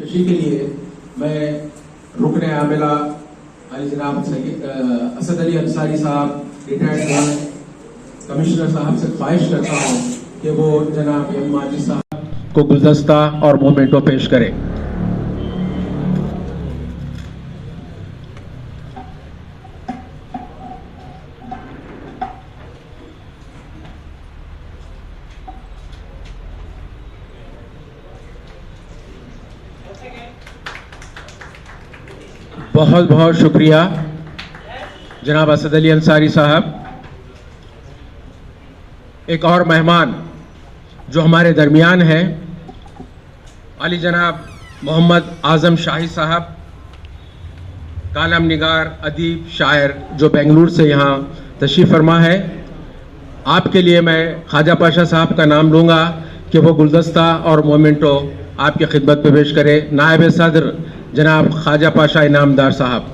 तशरीह के लिए मैं रुकन आमिला अली जनाब असद अली अंसारी साहब रिटायर्ड कमिश्नर साहब से ख्वाहिश करता हूँ कि वो जनाब एम माजिद साहब को गुलदस्ता और मोमेंटो पेश करें। बहुत बहुत शुक्रिया जनाब असद अली अंसारी साहब। एक और मेहमान जो हमारे दरमियान है अली जनाब मोहम्मद आज़म शाही साहब, कालम निगार, अदीब, शायर जो बेंगलुरु से यहाँ तशरीफ़ फरमा है। आपके लिए मैं ख्वाजा पाशा साहब का नाम लूँगा कि वो गुलदस्ता और मोमेंटो आपकी खिदमत में पेश करे। नायब सदर जनाब ख्वाजा पाशा इनामदार साहब।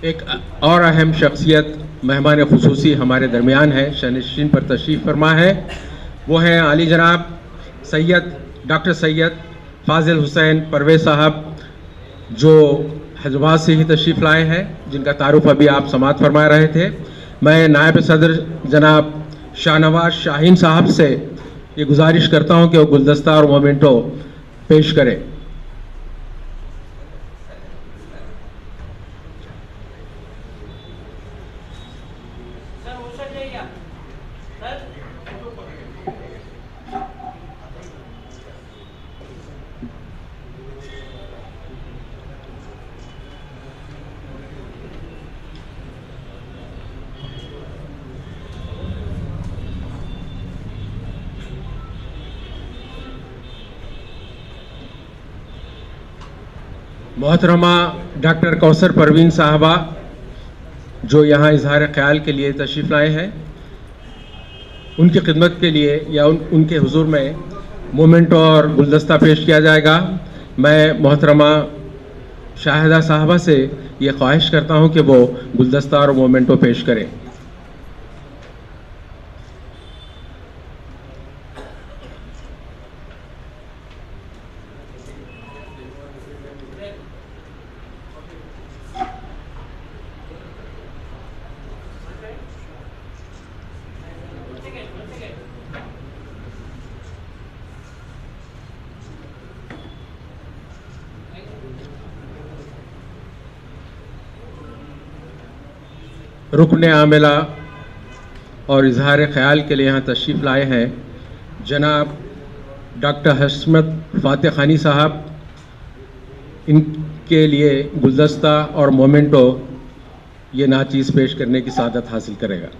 एक और अहम शख्सियत मेहमान खुसूसी हमारे दरमियान है, शनशीन पर तशरीफ़ फरमा है। वो हैं अली जनाब सैयद डॉक्टर सैयद फाजिल हुसैन परवेज़ साहब जो हैदराबाद से ही तशरीफ़ लाए हैं, जिनका तारुफ अभी आप समाअत फरमा रहे थे। मैं नायब सदर जनाब शाहनवाज शाहीन साहब से ये गुजारिश करता हूँ कि वो गुलदस्ता और मोमेंटो पेश करें। मोहतरमा डॉक्टर कौसर परवीन साहबा जो यहाँ इजहार ख्याल के लिए तशरीफ़ लाए हैं, उनकी खिदमत के लिए या उनके हुजूर में मोमेंटो और गुलदस्ता पेश किया जाएगा। मैं मोहतरमा शाहिदा साहबा से ये ख्वाहिश करता हूँ कि वो गुलदस्ता और मोमेंटो पेश करें। रुकन आमिला और इजहार ख्याल के लिए यहाँ तशरीफ़ लाए हैं जनाब डॉक्टर हशमत फ़ातिह खानी साहब। इनके लिए गुलदस्ता और मोमेंटो ये नाचीज़ पेश करने की सादत हासिल करेगा।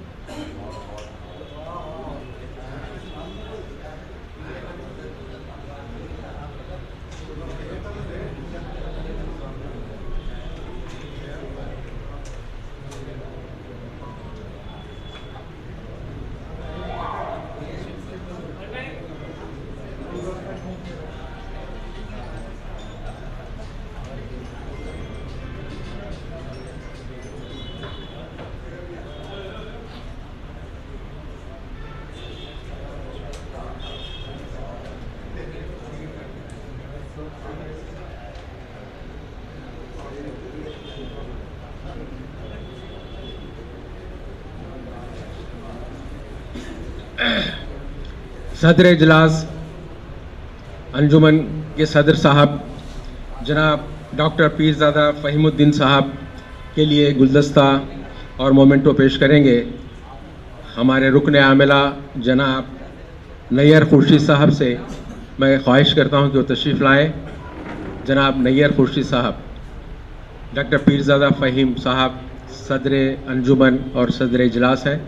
सदर इजलास अंजुमन के सदर साहब जनाब डॉक्टर पीरज़ादा फ़हीमुद्दीन साहब के लिए गुलदस्ता और मोमेंटो पेश करेंगे। हमारे रुकन आमिला जनाब नैयर खुर्शीद साहब से मैं ख्वाहिश करता हूं कि वो तशरीफ़ लाएँ। जनाब नैयर खुर्शीद साहब, डॉक्टर पीरज़ादा फ़हीम साहब सदर अंजुमन और सदर इजलास हैं।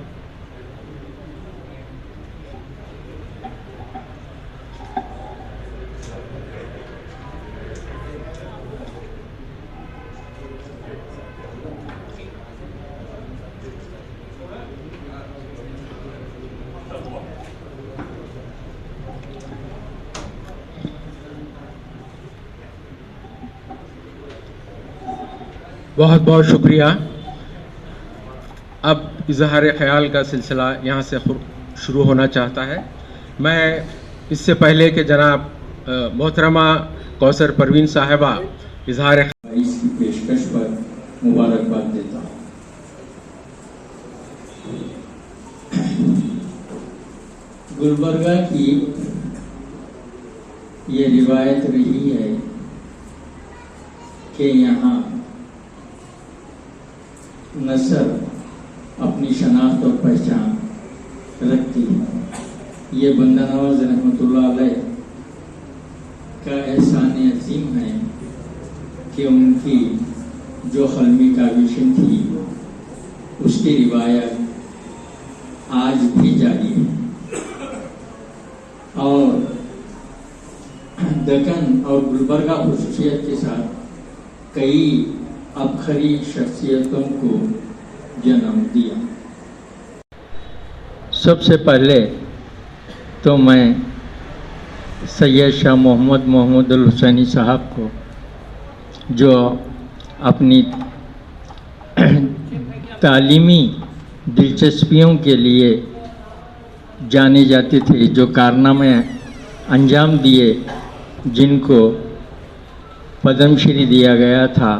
बहुत बहुत शुक्रिया। अब इजहार ख्याल का सिलसिला यहाँ से शुरू होना चाहता है। मैं इससे पहले कि जनाब मोहतरमा कौसर परवीन साहिबा इजहार इसकी पेशकश पर मुबारकबाद देता हूँ। गुलबर्गा की ये रिवायत रही है कि यहाँ नस्ल अपनी शनाख्त और पहचान रखती है। ये बंदा नवाज रहमतुल्लाह अलैह का एहसान अजीम है कि उनकी जो क़ल्मी काविशें थी उसकी रिवायत आज भी जारी है और दक्कन और गुलबर्गा खुसूसियत के साथ कई अबखरी शख्सियतों को जन्म दिया। सबसे पहले तो मैं सैयद शाह मोहम्मद महमूदुल हुसैनी साहब को, जो अपनी तालीमी दिलचस्पियों के लिए जाने जाते थे, जो कारनामे अंजाम दिए, जिनको पद्मश्री दिया गया था,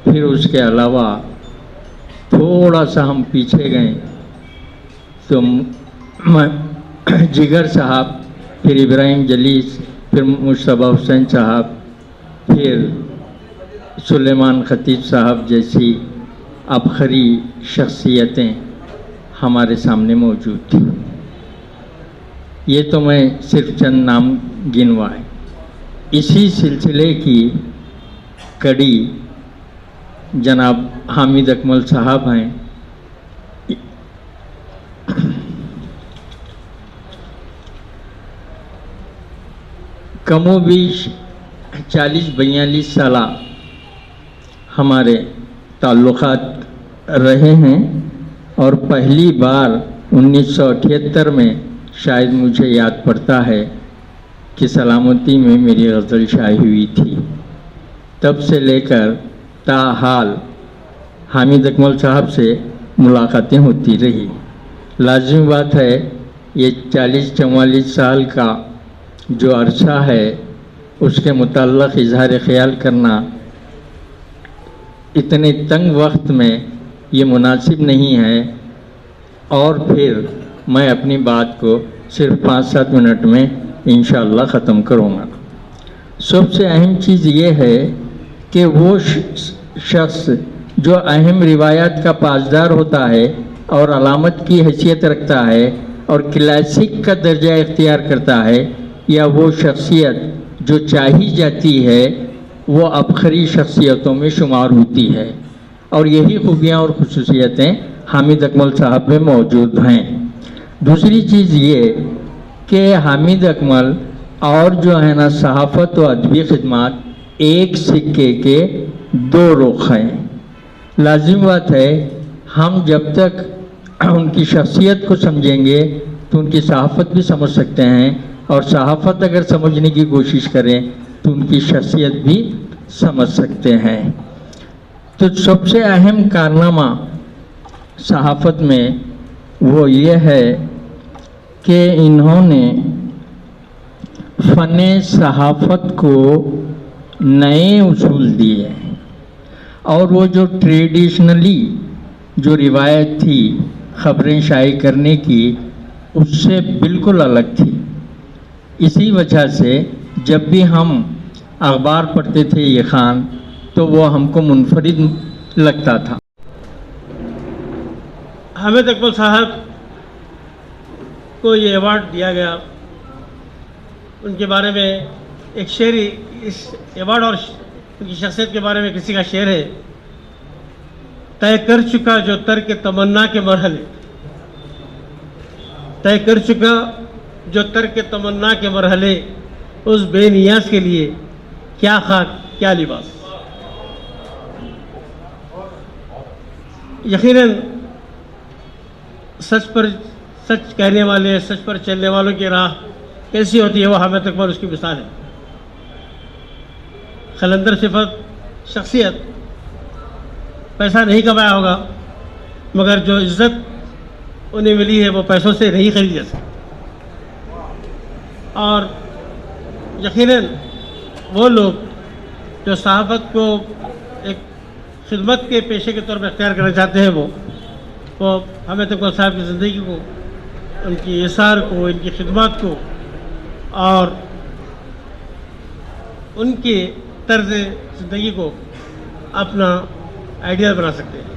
फिर उसके अलावा थोड़ा सा हम पीछे गए तो जिगर साहब, फिर इब्राहिम जलीस, फिर मुश्तबा हुसैन साहब, फिर सुलेमान खतीब साहब जैसी अबखरी शख्सियतें हमारे सामने मौजूद थी। ये तो मैं सिर्फ चंद नाम गिनवाए। इसी सिलसिले की कड़ी जनाब हामिद अकमल साहब हैं। कमोबीश 40-42 साल हमारे ताल्लुक़ात रहे हैं और पहली बार 1978 में शायद मुझे याद पड़ता है कि सलामती में मेरी गज़ल शाही हुई थी। तब से लेकर ताहाल हामिद अकमल साहब से मुलाकातें होती रही। लाजिम बात है, ये 40-44 साल का जो अरसा है उसके मुताल्लिक़ इज़हार ख़याल करना इतने तंग वक्त में ये मुनासिब नहीं है। और फिर मैं अपनी बात को सिर्फ 5-7 मिनट में इंशाअल्लाह ख़त्म करूँगा। सबसे अहम चीज़ ये है कि वो शख्स जो अहम रिवायात का पासदार होता है और अलामत की हैसियत रखता है और क्लासिक का दर्जा इख्तियार करता है, या वो शख्सियत जो चाही जाती है, वो अबखरी शख्सियतों में शुमार होती है। और यही खूबियाँ और खुसूसियतें हामिद अकमल साहब में मौजूद हैं। दूसरी चीज़ ये कि हामिद अकमल और जो है ना सहाफ़त व अदबी खिदमात एक सिक्के के 2 रुख हैं। लाजिम बात है, हम जब तक उनकी शख्सियत को समझेंगे तो उनकी सहाफ़त भी समझ सकते हैं, और सहाफ़त अगर समझने की कोशिश करें तो उनकी शख्सियत भी समझ सकते हैं। तो सबसे अहम कारनामा सहाफ़त में वो ये है कि इन्होंने फ़न सहाफ़त को नए उसूल दिए, और वो जो ट्रेडिशनली जो रिवायत थी ख़बरें शाये करने की, उससे बिल्कुल अलग थी। इसी वजह से जब भी हम अखबार पढ़ते थे ये ख़ान, तो वो हमको मुनफरिद लगता था। हामिद अकमल साहब को ये अवार्ड दिया गया। उनके बारे में एक शेर, इस अवार्ड और उनकी शख्सियत के बारे में किसी का शेर है, तय कर चुका जो तर्क तमन्ना के मरहले, तय कर चुका जो तर्क तमन्ना के मरहले, उस बेनियाज के लिए क्या खाक क्या लिबास। यकीनन सच पर सच कहने वाले, सच पर चलने वालों की राह कैसी होती है, वो हामिद अकमल उसकी मिसाल है। खलंदर सिफत शख्सियत पैसा नहीं कमाया होगा, मगर जो इज़्ज़त उन्हें मिली है वो पैसों से नहीं खरीदी जा सकती। और यकीनन वो लोग जो सहाफ़त को एक खिदमत के पेशे के तौर पर अख्तियार करना चाहते हैं, वो हामिद इकबाल साहब की ज़िंदगी को, उनकी इसार को, इनकी खिदमत को और उनके तर्ज़ ज़िंदगी को अपना आइडियल बना सकते हैं।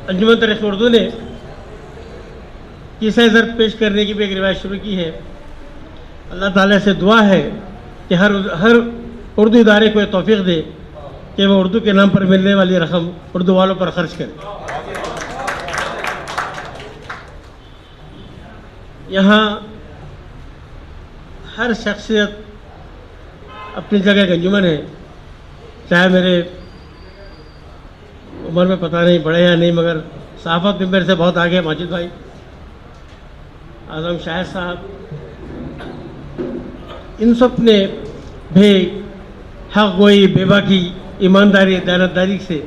अंजुमन तारीख़ उर्दू ने किस्सा ज़र्ब पेश करने की भी एक रिवायत शुरू की है। अल्लाह ताला से दुआ है कि हर उर्दू इदारे को ये तौफीक दे कि वो उर्दू के नाम पर मिलने वाली रकम उर्दू वालों पर खर्च करे। यहाँ हर शख्सियत अपनी जगह अंजुमन है, चाहे मेरे उम्र में पता नहीं बड़े या नहीं, मगर सहाफ़त में मेरे से बहुत आगे माजिद भाई, आज़म शाहिद साहब, इन सब ने भी हक़ गोई, बेबाकी, ईमानदारी, दयानतदारी से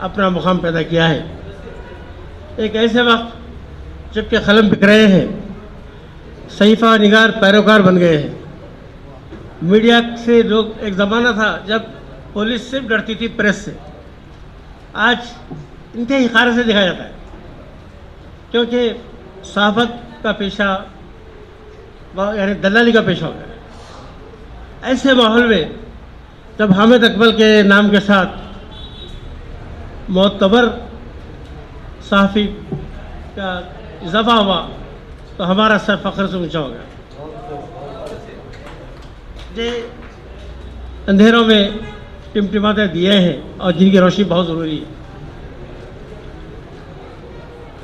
अपना मुकाम पैदा किया है। एक ऐसे वक्त जबकि कलम बिक रहे हैं, सहीफ़ा निगार पैरोकार बन गए हैं, मीडिया से लोग, एक ज़माना था जब पुलिस सिर्फ डरती थी प्रेस से, आज इनके इशारे से दिखाया जाता है, क्योंकि सहाफ़त का पेशा यानी दलाली का पेशा हो गया। ऐसे माहौल में जब हामिद इकबाल के नाम के साथ मोतबर सहाफ़ी का इजाफा हुआ तो हमारा सर फ़ख्र से ऊंचा हो गया। ये अंधेरों में टिमटिमाते दिए हैं और जिनकी रोशनी बहुत ज़रूरी है।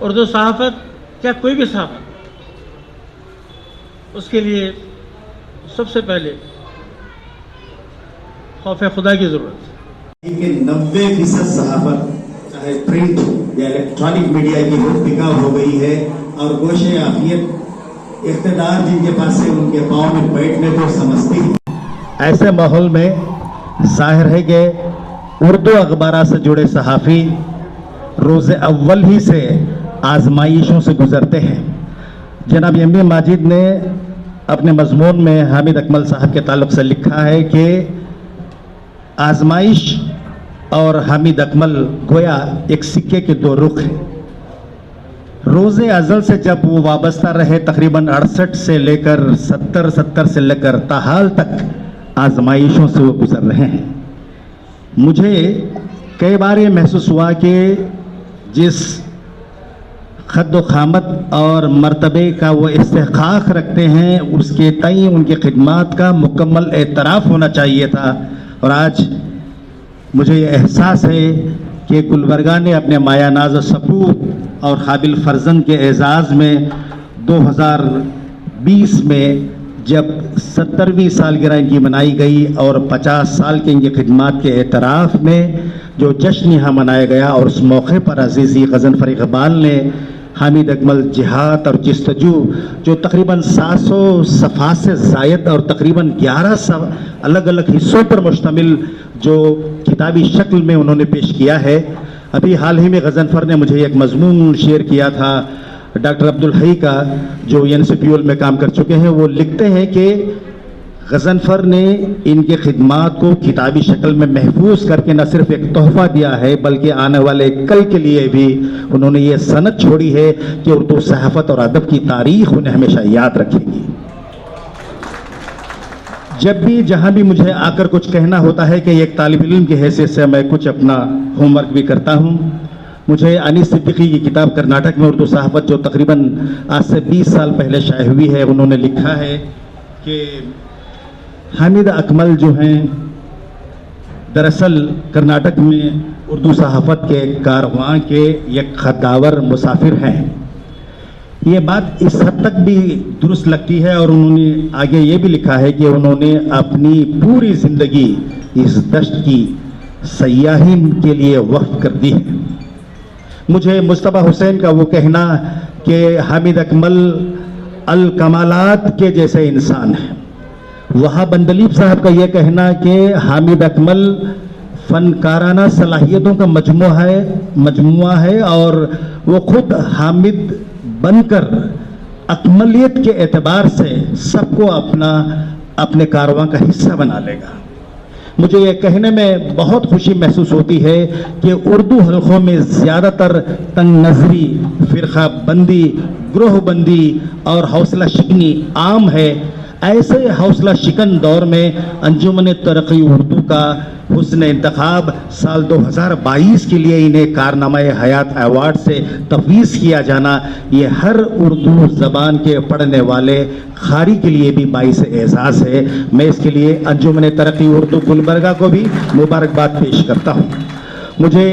उर्दू सहाफ़त क्या कोई भी सहाफ़त, उसके लिए सबसे पहले खौफ खुदा की ज़रूरत है। 90% सहाफ़त चाहे प्रिंट या इलेक्ट्रॉनिक मीडिया की वो टिकाऊ हो गई है और गोशे आफियत इख्तिदार जिनके पास है उनके पाँव में बैठने को समझती है। ऐसे माहौल में जाहिर है कि उर्दू अखबार से जुड़े सहाफ़ी रोज़े अव्वल ही से आजमाइशों से गुजरते हैं। जनाब एम.ए. माजिद ने अपने मजमून में हामिद इकबाल साहब के ताल्लुक़ से लिखा है कि आजमाइश और हामिद इकबाल गोया एक सिक्के के दो रुख हैं। रोज़े अज़ल से जब वो वाबस्ता रहे, तकरीबन 68 से लेकर 70 से लेकर ताहाल तक आजमाइशों से वो गुजर रहे हैं। मुझे कई बार ये महसूस हुआ कि जिस खद्दो खामत और मर्तबे का वो इस्तेहकाक रखते हैं, उसके तई उनकी खिदमात का मुकम्मल एतराफ़ होना चाहिए था। और आज मुझे ये एहसास है कि गुलबर्गा ने अपने माया नाज सपूत और काबिल फर्जंद के एजाज़ में 2020 में जब 70वीं सालगिरह इनकी मनाई गई और 50 साल के इनकी खिदमात के एतराफ़ में जो जश्न यहाँ मनाया गया, और उस मौके पर अज़ीज़ी गज़नफ़र इक़बाल ने हामिद इकबाल जिहाद और जिस्तजू जो तकरीबन 700 सफ़ा से ज़ायद और तकरीबन 11 अलग अलग हिस्सों पर मुश्तमिल जो किताबी शक्ल में उन्होंने पेश किया है। अभी हाल ही में गज़नफ़र ने मुझे एक मज़मून शेयर किया था डॉक्टर अब्दुल हई का, जो NCPOL में काम कर चुके हैं। वो लिखते हैं कि गज़नफ़र ने इनके खिदमात को किताबी शक्ल में महफूज करके न सिर्फ एक तोहफ़ा दिया है, बल्कि आने वाले कल के लिए भी उन्होंने ये सनद छोड़ी है कि उर्दू सहाफ़त और अदब की तारीख़ उन्हें हमेशा याद रखेगी। जब भी जहाँ भी मुझे आकर कुछ कहना होता है कि एक तालिब इल्म की हैसियत से मैं कुछ अपना होमवर्क भी करता हूँ, मुझे अनीस सिद्दीकी की किताब कर्नाटक में उर्दू सहाफ़त जो तकरीबन आज से 20 साल पहले शाये हुई है, उन्होंने लिखा है कि हामिद इकबाल जो हैं दरअसल कर्नाटक में उर्दू सहाफ़त के कारवां के एक खद्दावर मुसाफिर हैं। ये बात इस हद तक भी दुरुस्त लगती है और उन्होंने आगे ये भी लिखा है कि उन्होंने अपनी पूरी ज़िंदगी इस दश्त की सयाही के लिए वक्फ कर दी है। मुझे मुस्तफ़ा हुसैन का वो कहना कि हामिद इकबाल अल कमालात के जैसे इंसान है, वहाब बंदलीब साहब का यह कहना कि हामिद अकमल फनकाराना सलाहियतों का मजमुआ है और वो खुद हामिद बनकर अकमलियत के एतबार से सबको अपने कारवां का हिस्सा बना लेगा। मुझे ये कहने में बहुत खुशी महसूस होती है कि उर्दू हलकों में ज़्यादातर तंग नज़री, फ़िरक़ा बंदी, ग्रोह बंदी और हौसला शिकनी आम है। ऐसे हौसला शिकन दौर में अंजुमन तरक्की उर्दू का हुस्न इंतखाब साल 2022 के लिए इन्हें कारनामा हयात अवार्ड से तफवीज़ किया जाना, ये हर उर्दू ज़बान के पढ़ने वाले खारी के लिए भी बाइस एज़ाज़ है। मैं इसके लिए अंजुमन तरक्की उर्दू गुलबर्गा को भी मुबारकबाद पेश करता हूँ। मुझे